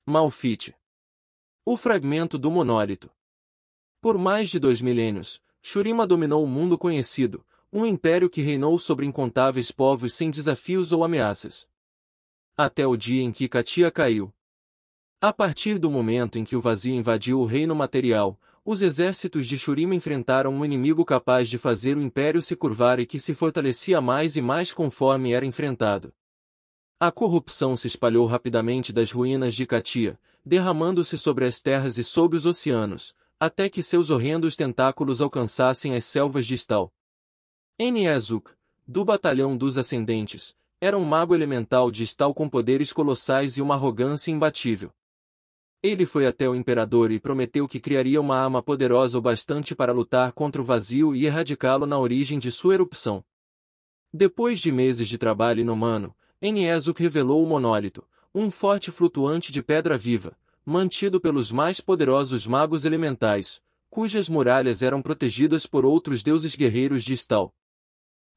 Malfite. O fragmento do monólito. Por mais de 2 milênios, Shurima dominou o mundo conhecido, um império que reinou sobre incontáveis povos sem desafios ou ameaças. Até o dia em que Katia caiu. A partir do momento em que o vazio invadiu o reino material, os exércitos de Shurima enfrentaram um inimigo capaz de fazer o império se curvar e que se fortalecia mais e mais conforme era enfrentado. A corrupção se espalhou rapidamente das ruínas de Katia, derramando-se sobre as terras e sob os oceanos, até que seus horrendos tentáculos alcançassem as selvas de Stal. Niezuk, do Batalhão dos Ascendentes, era um mago elemental de Stal com poderes colossais e uma arrogância imbatível. Ele foi até o imperador e prometeu que criaria uma arma poderosa o bastante para lutar contra o vazio e erradicá-lo na origem de sua erupção. Depois de meses de trabalho inumano, Niezuk revelou o monólito, um forte flutuante de pedra viva, mantido pelos mais poderosos magos elementais, cujas muralhas eram protegidas por outros deuses guerreiros de Stal.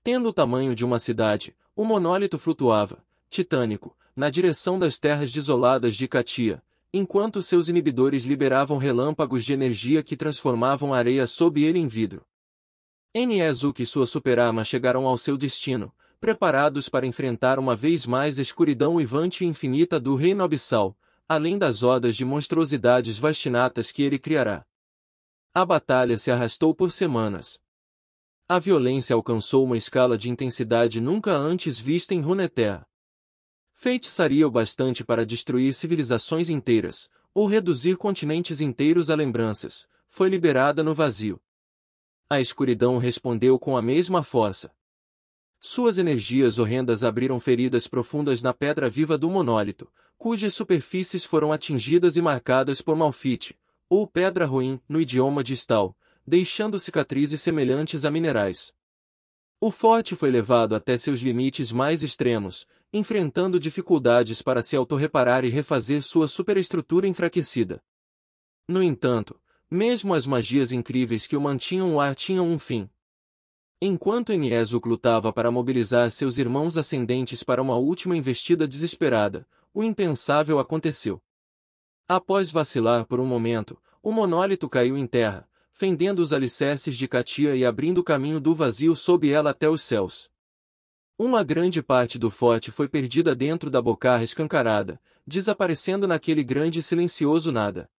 Tendo o tamanho de uma cidade, o monólito flutuava, titânico, na direção das terras desoladas de Katia, enquanto seus inibidores liberavam relâmpagos de energia que transformavam a areia sob ele em vidro. Niezuk e sua superarma chegaram ao seu destino, preparados para enfrentar uma vez mais a escuridão uivante e infinita do reino abissal, além das hordas de monstruosidades vastinatas que ele criará. A batalha se arrastou por semanas. A violência alcançou uma escala de intensidade nunca antes vista em Runeterra. Feitiçaria o bastante para destruir civilizações inteiras, ou reduzir continentes inteiros a lembranças, foi liberada no vazio. A escuridão respondeu com a mesma força. Suas energias horrendas abriram feridas profundas na pedra viva do monólito, cujas superfícies foram atingidas e marcadas por malfite, ou pedra ruim, no idioma de Stal, deixando cicatrizes semelhantes a minerais. O forte foi levado até seus limites mais extremos, enfrentando dificuldades para se autorreparar e refazer sua superestrutura enfraquecida. No entanto, mesmo as magias incríveis que o mantinham no ar tinham um fim. Enquanto Niezuk lutava para mobilizar seus irmãos ascendentes para uma última investida desesperada, o impensável aconteceu. Após vacilar por um momento, o monólito caiu em terra, fendendo os alicerces de Katia e abrindo caminho do vazio sob ela até os céus. Uma grande parte do forte foi perdida dentro da bocarra escancarada, desaparecendo naquele grande e silencioso nada.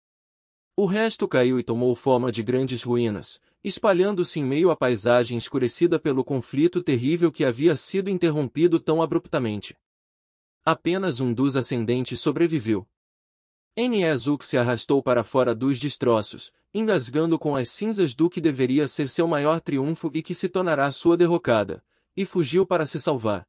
O resto caiu e tomou forma de grandes ruínas, espalhando-se em meio à paisagem escurecida pelo conflito terrível que havia sido interrompido tão abruptamente. Apenas um dos ascendentes sobreviveu. Niezuk se arrastou para fora dos destroços, engasgando com as cinzas do que deveria ser seu maior triunfo e que se tornará sua derrocada, e fugiu para se salvar.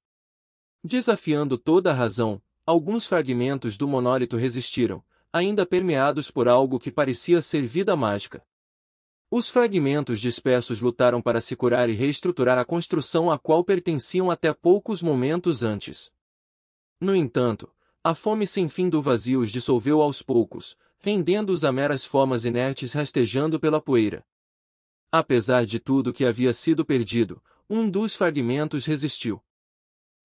Desafiando toda a razão, alguns fragmentos do monólito resistiram, ainda permeados por algo que parecia ser vida mágica. Os fragmentos dispersos lutaram para se curar e reestruturar a construção a qual pertenciam até poucos momentos antes. No entanto, a fome sem fim do vazio os dissolveu aos poucos, rendendo-os a meras formas inertes rastejando pela poeira. Apesar de tudo que havia sido perdido, um dos fragmentos resistiu.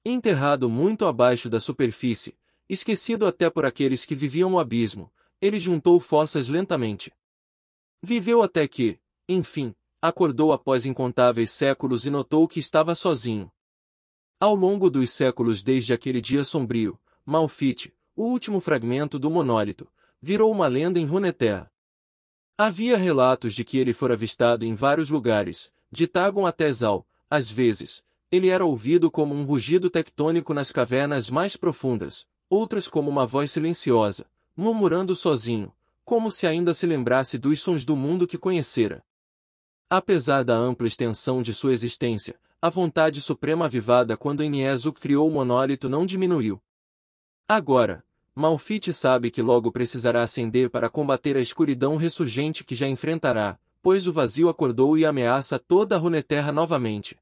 Enterrado muito abaixo da superfície, esquecido até por aqueles que viviam no abismo, ele juntou forças lentamente. Viveu até que, enfim, acordou após incontáveis séculos e notou que estava sozinho. Ao longo dos séculos desde aquele dia sombrio, Malfite, o último fragmento do monólito, virou uma lenda em Runeterra. Havia relatos de que ele fora avistado em vários lugares, de Targon até Zal. Às vezes, ele era ouvido como um rugido tectônico nas cavernas mais profundas, outras como uma voz silenciosa, murmurando sozinho, como se ainda se lembrasse dos sons do mundo que conhecera. Apesar da ampla extensão de sua existência, a vontade suprema avivada quando Niezuk criou o monólito não diminuiu. Agora, Malfite sabe que logo precisará ascender para combater a escuridão ressurgente que já enfrentará, pois o vazio acordou e ameaça toda a Runeterra novamente.